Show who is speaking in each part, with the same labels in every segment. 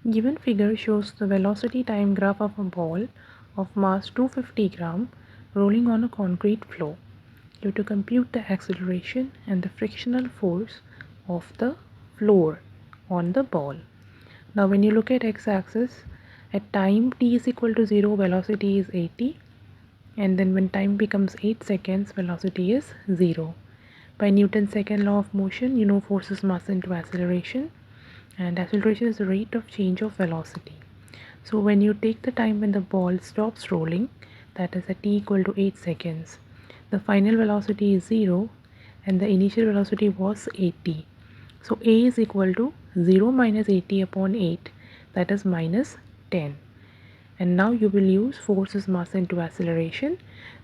Speaker 1: Given figure shows the velocity time graph of a ball of mass 250 gram rolling on a concrete floor. You have to compute the acceleration and the frictional force of the floor on the ball. Now when you look at x-axis, at time t is equal to 0, velocity is 80, and then when time becomes 8 seconds, velocity is 0. By Newton's second law of motion, you know force is mass into acceleration, and acceleration is the rate of change of velocity. So when you take the time when the ball stops rolling, that is at t equal to 8 seconds, the final velocity is 0 and the initial velocity was 80. So a is equal to 0 minus 80 upon 8, that is minus 10. And now you will use force is mass into acceleration.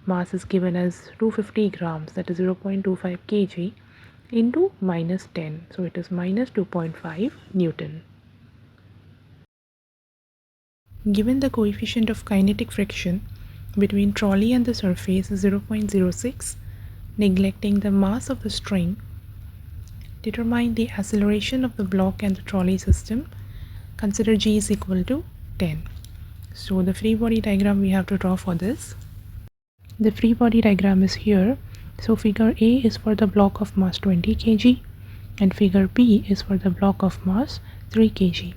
Speaker 1: Mass is given as 250 grams, that is 0.25 kg, into minus 10. So it is minus 2.5 Newton. Given the coefficient of kinetic friction between trolley and the surface is 0.06, neglecting the mass of the string, determine the acceleration of the block and the trolley system. Consider g is equal to 10. So the free body diagram we have to draw for this. The free body diagram is here. So figure A is for the block of mass 20 kg and figure B is for the block of mass 3 kg.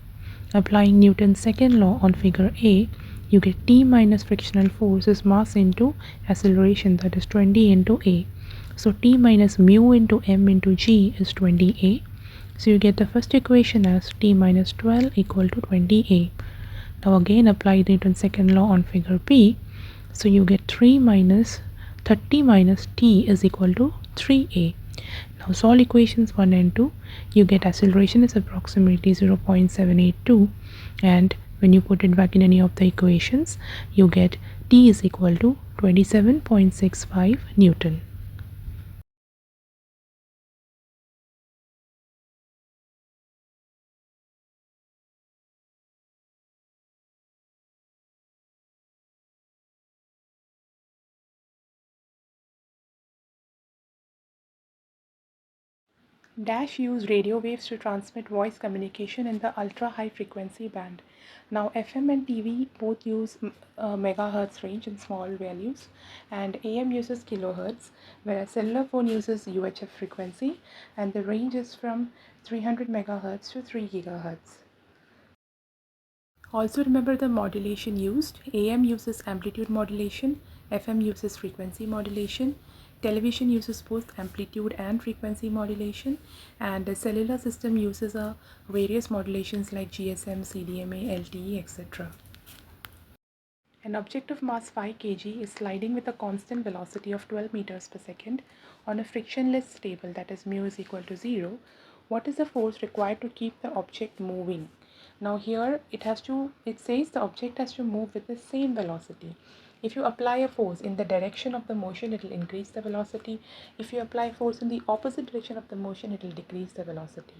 Speaker 1: Applying Newton's second law on figure A, you get T minus frictional force is mass into acceleration, that is 20 into A. So T minus mu into m into g is 20A. So you get the first equation as T minus 12 equal to 20A. Now again apply Newton's second law on figure B. So you get 30 minus T is equal to 3A. Now solve equations 1 and 2. You get acceleration is approximately 0.782, and when you put it back in any of the equations, you get T is equal to 27.65 Newton. Dash use radio waves to transmit voice communication in the ultra high frequency band. Now FM and TV both use megahertz range in small values, and AM uses kilohertz, whereas cellular phone uses UHF frequency, and the range is from 300 megahertz to 3 gigahertz. Also remember the modulation used. AM uses amplitude modulation, FM uses frequency modulation, television uses both amplitude and frequency modulation, and the cellular system uses various modulations like GSM, CDMA, LTE, etc. An object of mass 5 kg is sliding with a constant velocity of 12 meters per second on a frictionless table, that is mu is equal to 0. What is the force required to keep the object moving? Now here it says the object has to move with the same velocity. If you apply a force in the direction of the motion, it will increase the velocity. If you apply force in the opposite direction of the motion, it will decrease the velocity.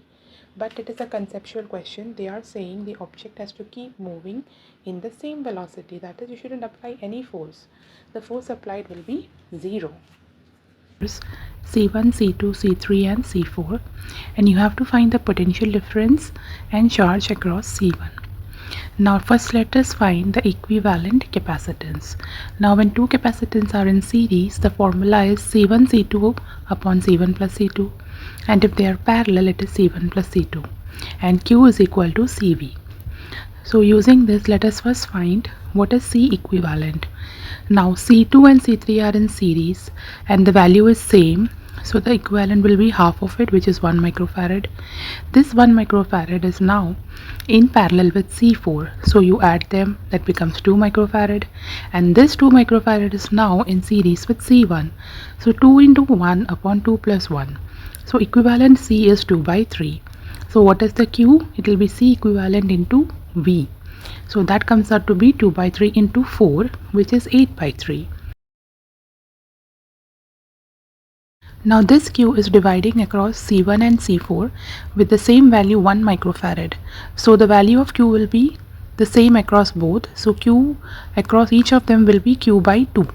Speaker 1: But it is a conceptual question. They are saying the object has to keep moving in the same velocity. That is, you shouldn't apply any force. The force applied will be 0. C1, C2, C3 and C4, and you have to find the potential difference and charge across C1. Now first let us find the equivalent capacitance. Now when two capacitance are in series, the formula is C1 C2 upon C1 plus C2, and if they are parallel it is C1 plus C2, and Q is equal to CV. So using this, let us first find what is C equivalent. Now C2 and C3 are in series and the value is same, so the equivalent will be half of it, which is 1 microfarad. This 1 microfarad is now in parallel with C4, so you add them, that becomes 2 microfarad, and this 2 microfarad is now in series with C1, so 2 into 1 upon 2 plus 1, so equivalent C is 2 by 3. So what is the Q? It will be C equivalent into V. So that comes out to be 2 by 3 into 4, which is 8 by 3. Now this Q is dividing across C1 and C4 with the same value 1 microfarad. So the value of Q will be the same across both. So Q across each of them will be Q by 2.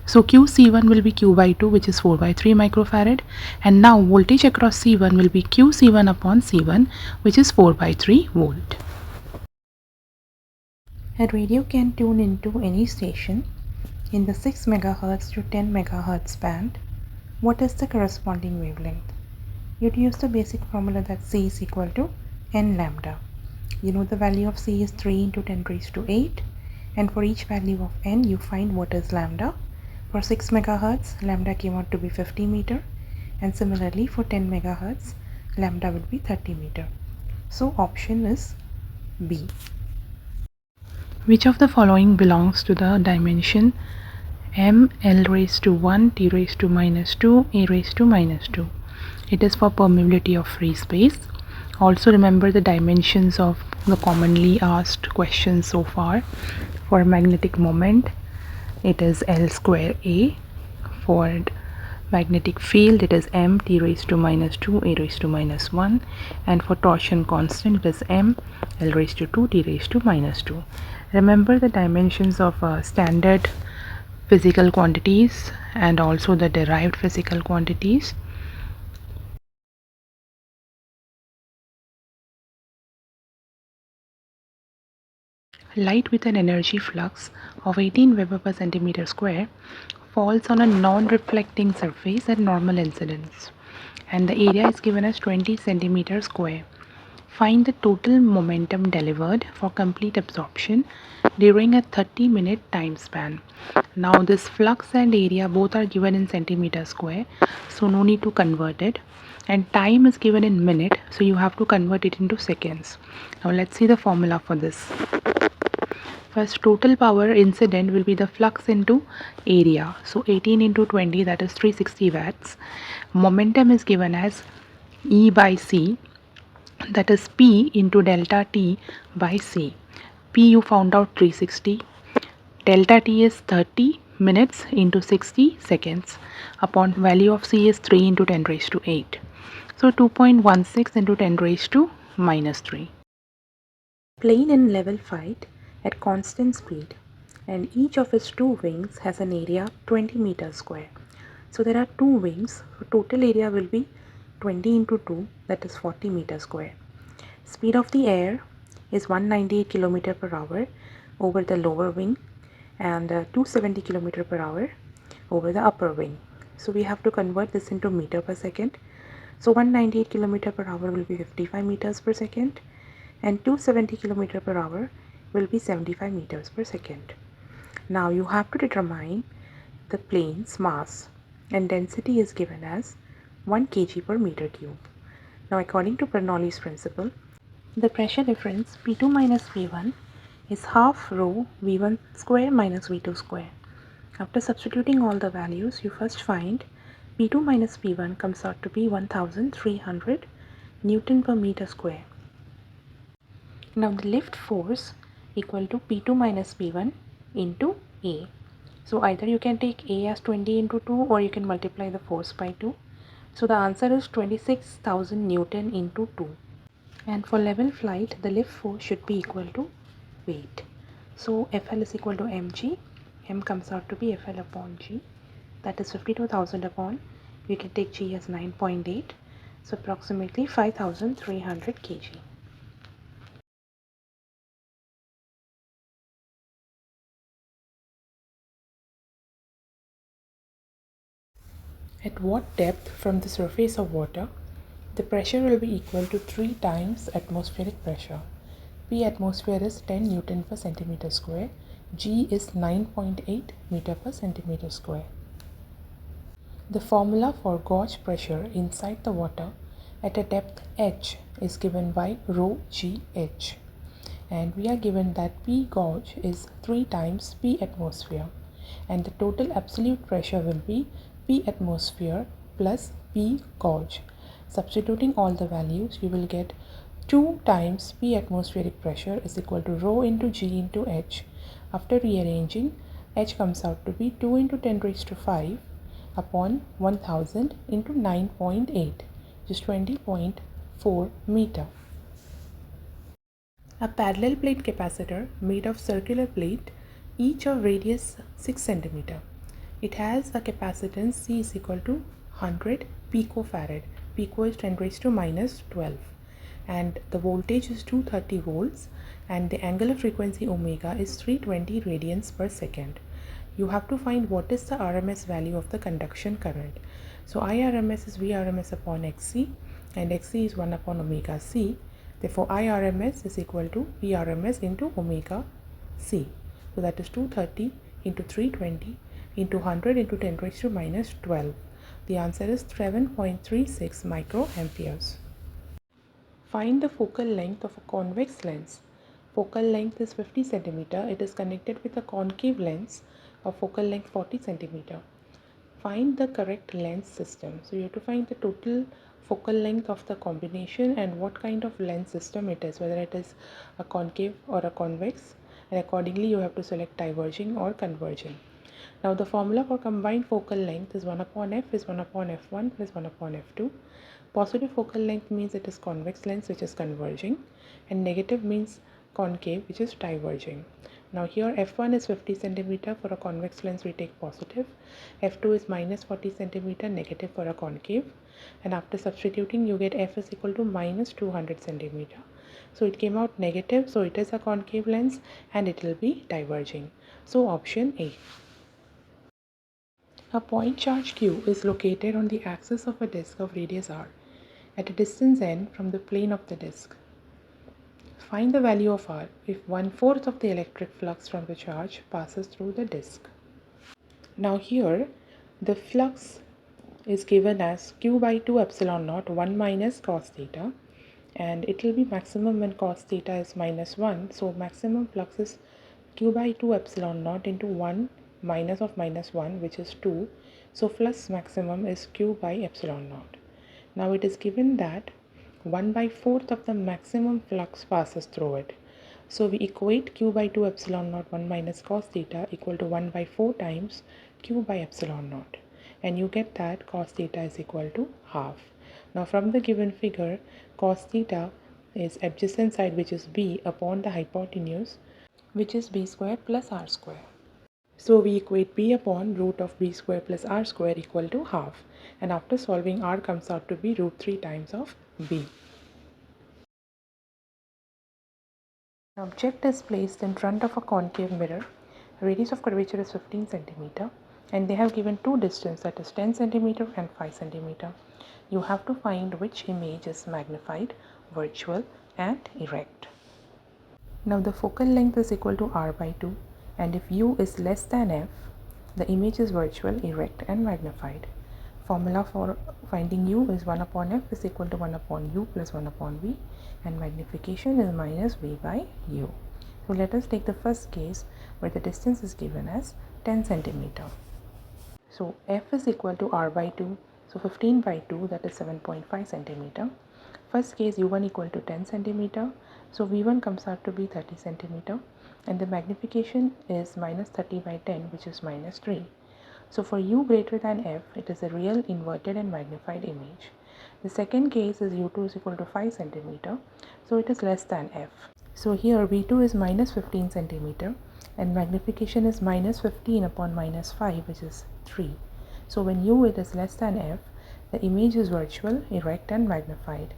Speaker 1: So Q C1 will be Q by 2, which is 4 by 3 microfarad, and now voltage across C1 will be Q C1 upon C1, which is 4 by 3 volt. A radio can tune into any station in the 6 MHz to 10 MHz band. What is the corresponding wavelength? You'd use the basic formula that C is equal to n lambda. You know the value of C is 3 into 10 raised to 8, and for each value of n you find what is lambda. For 6 MHz, lambda came out to be 50 meter, and similarly for 10 MHz, lambda will be 30 meter. So option is B. Which of the following belongs to the dimension m l raised to 1 t raised to minus 2 a raised to minus 2? It is for permeability of free space. Also remember the dimensions of the commonly asked questions so far. For magnetic moment, it is L square A. For magnetic field, it is m t raised to minus 2 a raised to minus 1. And for torsion constant, it is m L raised to 2 t raised to minus 2. Remember the dimensions of standard physical quantities and also the derived physical quantities. Light with an energy flux of 18 Weber per centimeter square falls on a non-reflecting surface at normal incidence, and the area is given as 20 centimeter square. Find the total momentum delivered for complete absorption during a 30-minute time span. Now this flux and area both are given in centimeter square, so no need to convert it, and time is given in minute, so you have to convert it into seconds. Now let's see the formula for this. First, total power incident will be the flux into area. So 18 into 20, that is 360 watts. Momentum is given as E by C, that is P into delta T by C. P you found out 360. Delta T is 30 minutes into 60 seconds. Upon value of C is 3 into 10 raised to 8. So 2.16 into 10 raised to minus 3. Plane in level flight at constant speed, and each of its two wings has an area 20 meters square. So there are two wings, so total area will be 20 into 2, that is 40 meters square. Speed of the air is 198 km per hour over the lower wing and 270 km per hour over the upper wing. So we have to convert this into meter per second. So 198 km per hour will be 55 meters per second, and 270 km per hour will be 75 meters per second. Now you have to determine the plane's mass, and density is given as 1 kg per meter cube. Now according to Bernoulli's principle, the pressure difference P2 minus V1 is half rho V1 square minus V2 square. After substituting all the values, you first find P2 minus P1 comes out to be 1300 Newton per meter square. Now the lift force equal to P2 minus P1 into A. So either you can take A as 20 into 2 or you can multiply the force by 2. So the answer is 26,000 Newton into 2. And for level flight, the lift force should be equal to weight. So FL is equal to mg. M comes out to be FL upon G. That is 52,000 upon, we can take G as 9.8. So approximately 5,300 kg. At what depth from the surface of water, the pressure will be equal to 3 times atmospheric pressure. P atmosphere is 10 Newton per centimeter square. G is 9.8 meter per centimeter square. The formula for gauge pressure inside the water at a depth h is given by rho gh. And we are given that P gauge is 3 times P atmosphere, and the total absolute pressure will be P atmosphere plus P gauge. Substituting all the values, you will get 2 times P atmospheric pressure is equal to rho into G into H. After rearranging, H comes out to be 2 into 10 raised to 5 upon 1000 into 9.8, which is 20.4 meter. A parallel plate capacitor made of circular plate, each of radius 6 cm. It has a capacitance C is equal to 100 picofarad. Pico is 10 raised to minus 12. And the voltage is 230 volts and the angular frequency omega is 320 radians per second. You have to find what is the RMS value of the conduction current. So IRMS is VRMS upon XC, and XC is 1 upon omega C. Therefore IRMS is equal to VRMS into omega C. So that is 230 into 320 into 100 into 10 raised to minus 12. The answer is 7.36 microamperes. Find the focal length of a convex lens. Focal length is 50 cm. It is connected with a concave lens of focal length 40 cm. Find the correct lens system. So you have to find the total focal length of the combination and what kind of lens system it is, whether it is a concave or a convex, and accordingly you have to select diverging or converging. Now the formula for combined focal length is 1 upon f is 1 upon f1 plus 1 upon f2. Positive focal length means it is convex lens which is converging, and negative means concave which is diverging. Now here f1 is 50 cm. For a convex lens we take positive, f2 is minus 40 cm, negative for a concave, and after substituting you get f is equal to minus 200 cm. So it came out negative, so it is a concave lens and it will be diverging. So option A. A point charge q is located on the axis of a disk of radius r at a distance n from the plane of the disk. Find the value of r if 1/4 of the electric flux from the charge passes through the disk. Now here the flux is given as q by 2 epsilon naught 1 minus cos theta, and it will be maximum when cos theta is minus 1. So maximum flux is q by 2 epsilon naught into 1 minus of minus 1, which is 2. So flux maximum is q by epsilon naught. Now it is given that 1 by 4th of the maximum flux passes through it. So we equate q by 2 epsilon naught 1 minus cos theta equal to 1 by 4 times q by epsilon naught, and you get that cos theta is equal to half. Now from the given figure, cos theta is adjacent side, which is b, upon the hypotenuse, which is b square plus r square. So we equate b upon root of b square plus r square equal to half, and after solving r comes out to be root 3 times of b. An object is placed in front of a concave mirror. Radius of curvature is 15 cm, and they have given two distance, that is 10 cm and 5 cm. You have to find which image is magnified, virtual and erect. Now the focal length is equal to r by 2, and if u is less than f, the image is virtual, erect and magnified. Formula for finding u is 1 upon f is equal to 1 upon u plus 1 upon v, and magnification is minus v by u. So let us take the first case where the distance is given as 10 cm. So f is equal to r by 2, so 15 by 2, that is 7.5 cm. First case u1 equal to 10 cm, so v1 comes out to be 30 cm, and the magnification is minus 30 by 10, which is minus 3. So for u greater than f, it is a real inverted and magnified image. The second case is u2 is equal to 5 cm, so it is less than f. So here v2 is minus 15 cm, and magnification is minus 15 upon minus 5, which is 3. So when u it is less than f, the image is virtual, erect and magnified.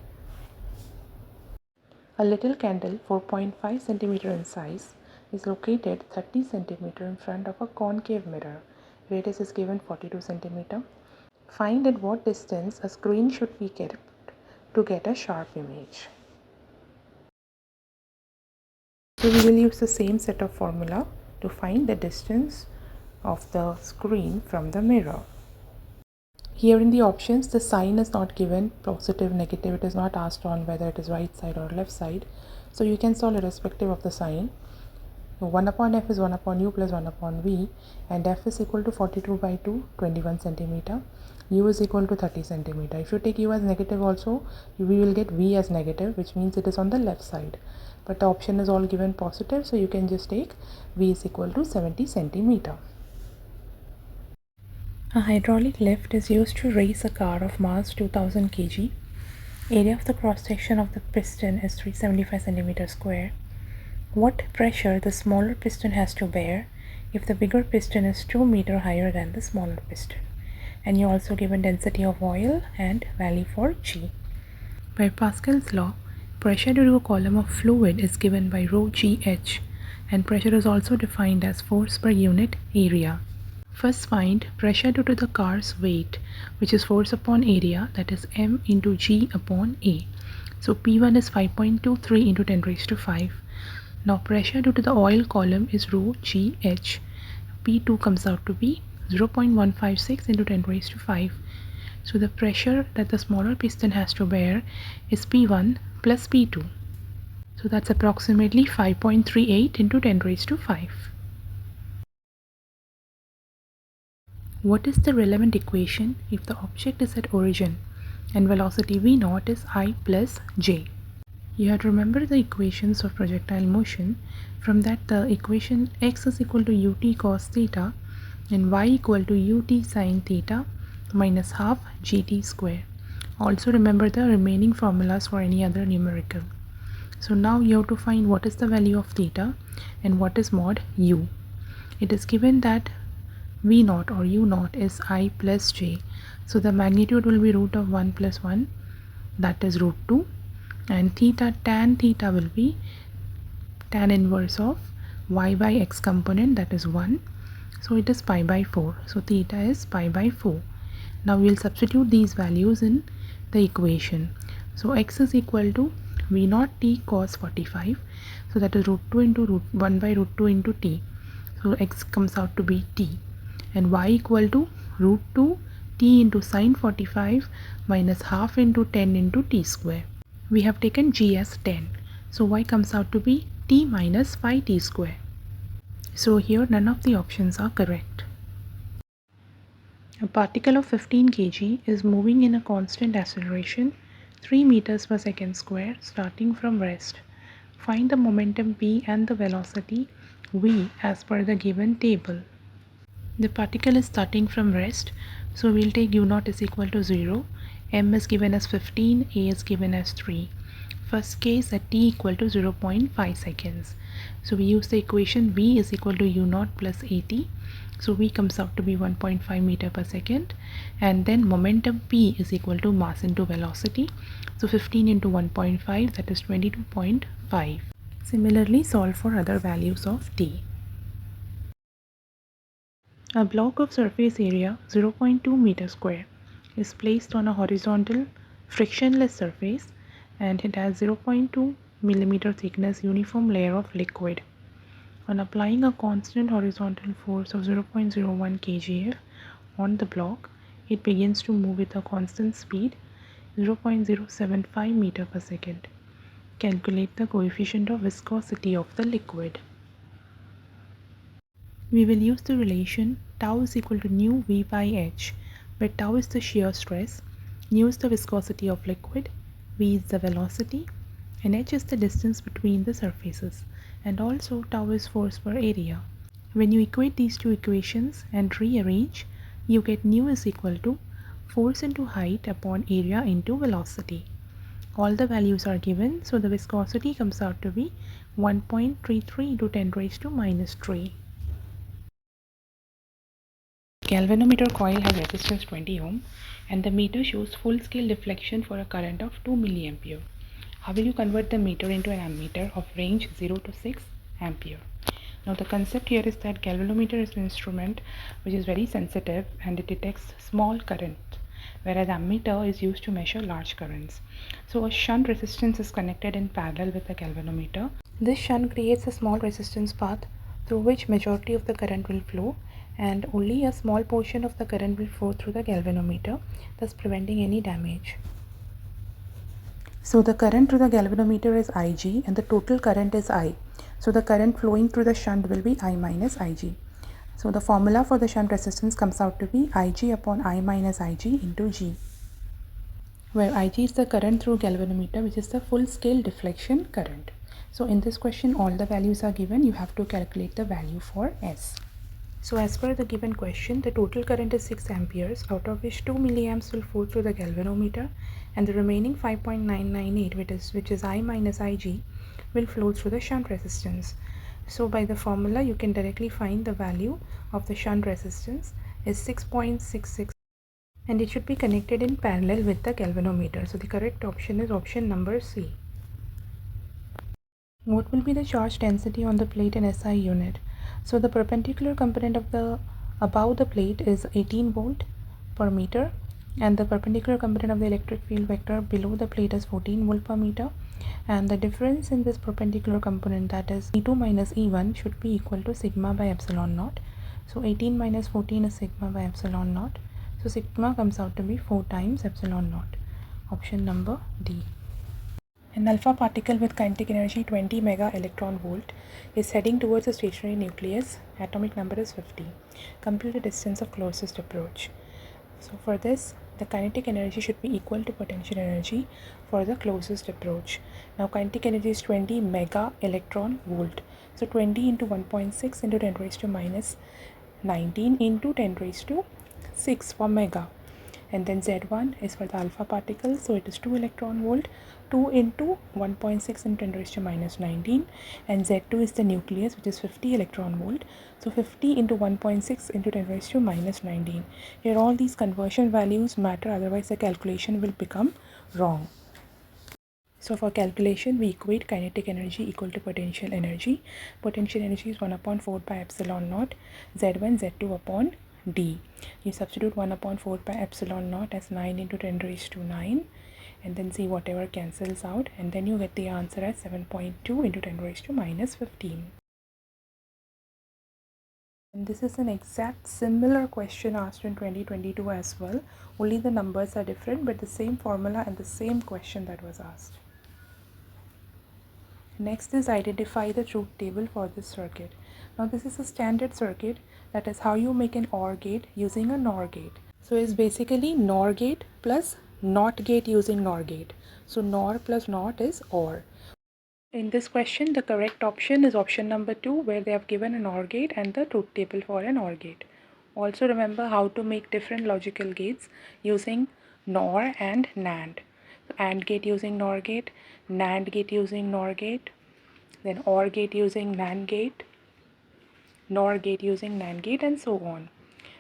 Speaker 1: A little candle 4.5 cm in size is located 30 cm in front of a concave mirror. Radius is given 42 cm. Find at what distance a screen should be kept to get a sharp image. So we will use the same set of formula to find the distance of the screen from the mirror. Here in the options, the sign is not given, positive, negative. It is not asked on whether it is right side or left side. So you can solve irrespective of the sign. 1 upon f is 1 upon u plus 1 upon v, and f is equal to 42 by 2, 21 cm. U is equal to 30 cm. If you take u as negative also, we will get v as negative, which means it is on the left side. But the option is all given positive, so you can just take v is equal to 70 cm. A hydraulic lift is used to raise a car of mass 2000 kg. Area of the cross section of the piston is 375 cm square. What pressure the smaller piston has to bear if the bigger piston is 2 meters higher than the smaller piston? And you also given density of oil and value for G. By Pascal's law, pressure due to a column of fluid is given by rho GH, and pressure is also defined as force per unit area. First find pressure due to the car's weight, which is force upon area, that is m into g upon a. So P1 is 5.23 into 10 raised to 5. Now pressure due to the oil column is rho GH. P2 comes out to be 0.156 into 10 raised to 5. So the pressure that the smaller piston has to bear is P1 plus P2. So that's approximately 5.38 into 10 raised to 5. What is the relevant equation if the object is at origin and velocity v0 is I plus j? You have to remember the equations of projectile motion. From that, the equation x is equal to ut cos theta and y equal to ut sin theta minus half gt square. Also remember the remaining formulas for any other numerical. So now you have to find what is the value of theta and what is mod u. It is given that v0 or u0 is I plus j. So the magnitude will be root of 1 plus 1, that is root 2, and tan theta will be tan inverse of y by x component, that is 1. So it is pi by 4. So theta is pi by 4. Now we will substitute these values in the equation. So x is equal to v0 t cos 45. So that is root 2 into root 1 by root 2 into t. So x comes out to be t. And y equal to root 2 t into sin 45 minus half into 10 into t square. We have taken g as 10. So y comes out to be t minus 5t square. So here none of the options are correct. A particle of 15 kg is moving in a constant acceleration 3 meters per second square starting from rest. Find the momentum p and the velocity v as per the given table. The particle is starting from rest, so we'll take u0 is equal to 0, m is given as 15, a is given as 3. First case at t equal to 0.5 seconds. So we use the equation v is equal to u0 plus at. So v comes out to be 1.5 meter per second, and then momentum p is equal to mass into velocity. So 15 into 1.5, that is 22.5. Similarly, solve for other values of t. A block of surface area 0.2 meter square is placed on a horizontal frictionless surface, and it has 0.2 millimeter thickness uniform layer of liquid. On applying a constant horizontal force of 0.01 kgf on the block, it begins to move with a constant speed 0.075 meter per second. Calculate the coefficient of viscosity of the liquid. We will use the relation tau is equal to nu v by h, where tau is the shear stress, nu is the viscosity of liquid, v is the velocity, and h is the distance between the surfaces, and also tau is force per area. When you equate these two equations and rearrange, you get nu is equal to force into height upon area into velocity. All the values are given, so the viscosity comes out to be 1.33 into 10 raised to minus 3. Galvanometer coil has resistance 20 ohm and the meter shows full scale deflection for a current of 2 milliampere. How will you convert the meter into an ammeter of range 0 to 6 ampere? Now the concept here is that galvanometer is an instrument which is very sensitive and it detects small current, whereas ammeter is used to measure large currents. So a shunt resistance is connected in parallel with the galvanometer. This shunt creates a small resistance path through which majority of the current will flow, and only a small portion of the current will flow through the galvanometer, thus preventing any damage. So the current through the galvanometer is Ig and the total current is I. So the current flowing through the shunt will be I minus Ig. So the formula for the shunt resistance comes out to be Ig upon I minus Ig into G, where Ig is the current through galvanometer, which is the full scale deflection current. So in this question all the values are given, you have to calculate the value for S. So as per the given question, the total current is 6 amperes, out of which 2 milliamps will flow through the galvanometer, and the remaining 5.998, which is I minus Ig, will flow through the shunt resistance. So by the formula, you can directly find the value of the shunt resistance is 6.66, and it should be connected in parallel with the galvanometer. So the correct option is option number C. What will be the charge density on the plate in SI unit? So the perpendicular component of the above the plate is 18 volt per meter, and the perpendicular component of the electric field vector below the plate is 14 volt per meter, and the difference in this perpendicular component, that is E2 minus E1, should be equal to sigma by epsilon naught. So 18 minus 14 is sigma by epsilon naught, so sigma comes out to be 4 times epsilon naught. Option number D. An alpha particle with kinetic energy 20 mega electron volt is heading towards a stationary nucleus. Atomic number is 50. Compute the distance of closest approach. So for this, the kinetic energy should be equal to potential energy for the closest approach. Now kinetic energy is 20 mega electron volt. So 20 into 1.6 into 10 raised to minus 19 into 10 raised to 6 for mega. And then Z1 is for the alpha particle, so it is 2 electron volt, 2 into 1.6 into 10 raised to minus 19, and Z2 is the nucleus, which is 50 electron volt, so 50 into 1.6 into 10 raised to minus 19. Here all these conversion values matter, otherwise the calculation will become wrong. So for calculation, we equate kinetic energy equal to potential energy. Potential energy is 1 upon 4 pi epsilon naught, Z1, Z2 upon D. You substitute 1 upon 4 pi epsilon naught as 9 into 10 raised to 9, and then see whatever cancels out, and then you get the answer as 7.2 into 10 raised to minus 15. And this is an exact similar question asked in 2022 as well, only the numbers are different, but the same formula and the same question that was asked. Next is identify the truth table for this circuit. Now this is a standard circuit, that is how you make an OR gate using a NOR gate. So it's basically NOR gate plus NOT gate using NOR gate. So NOR plus NOT is OR. In this question, the correct option is option number 2, where they have given an OR gate and the truth table for an OR gate. Also remember how to make different logical gates using NOR and NAND. So AND gate using NOR gate, NAND gate using NOR gate, then OR gate using NAND gate, NOR gate using NAND gate, and so on.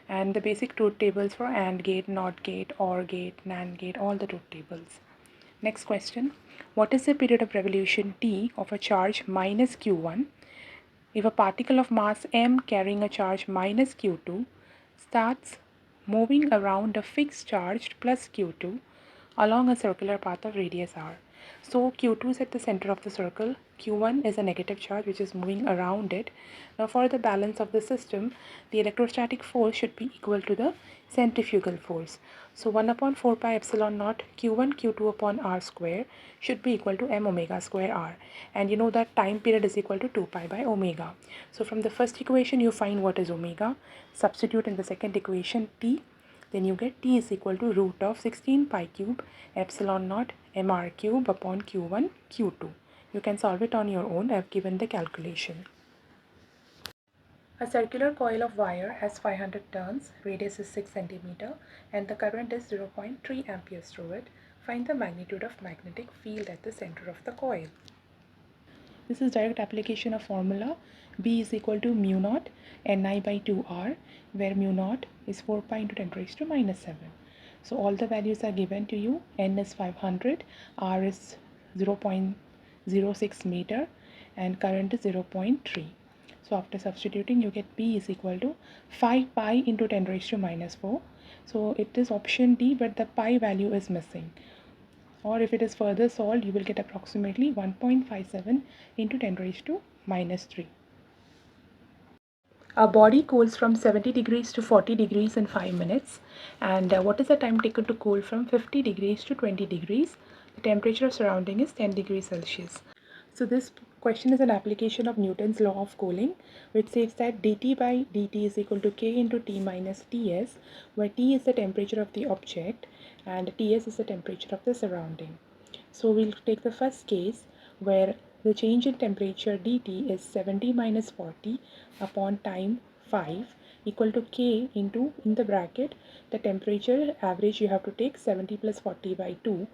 Speaker 1: And the basic truth tables for AND gate, NOT gate, OR gate, NAND gate, all the truth tables. Next question. What is the period of revolution T of a charge minus Q1 if a particle of mass m carrying a charge minus Q2 starts moving around a fixed charge plus Q2 along a circular path of radius r? So Q2 is at the center of the circle, Q1 is a negative charge which is moving around it. Now for the balance of the system, the electrostatic force should be equal to the centrifugal force. So 1 upon 4 pi epsilon naught Q1 Q2 upon r square should be equal to m omega square r. And you know that time period is equal to 2 pi by omega. So from the first equation you find what is omega, substitute in the second equation t, then you get T is equal to root of 16 pi cube epsilon naught mr cube upon Q1 Q2. You can solve it on your own. I have given the calculation. A circular coil of wire has 500 turns, radius is 6 cm, and the current is 0.3 amperes through it. Find the magnitude of magnetic field at the center of the coil. This is direct application of formula. B is equal to mu naught Ni by 2R, where mu naught is 4 pi into 10 raised to minus 7. So all the values are given to you. N is 500, R is 0.06 meter, and current is 0.3. So after substituting, you get P is equal to 5 pi into 10 raised to minus 4. So it is option D, but the pi value is missing. Or if it is further solved, you will get approximately 1.57 into 10 raised to minus 3. A body cools from 70 degrees to 40 degrees in 5 minutes. And what is the time taken to cool from 50 degrees to 20 degrees? The temperature of surrounding is 10 degrees Celsius. So this question is an application of Newton's law of cooling, which says that dt by dt is equal to k into t minus ts, where t is the temperature of the object and ts is the temperature of the surrounding. So we'll take the first case where the change in temperature dt is 70 minus 40 upon time 5 equal to k into, in the bracket, the temperature average you have to take 70 plus 40 by 2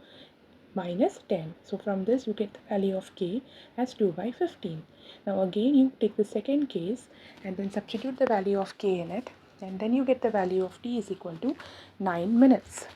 Speaker 1: minus 10. So from this you get the value of k as 2 by 15. Now again you take the second case and then substitute the value of k in it, and then you get the value of t is equal to 9 minutes.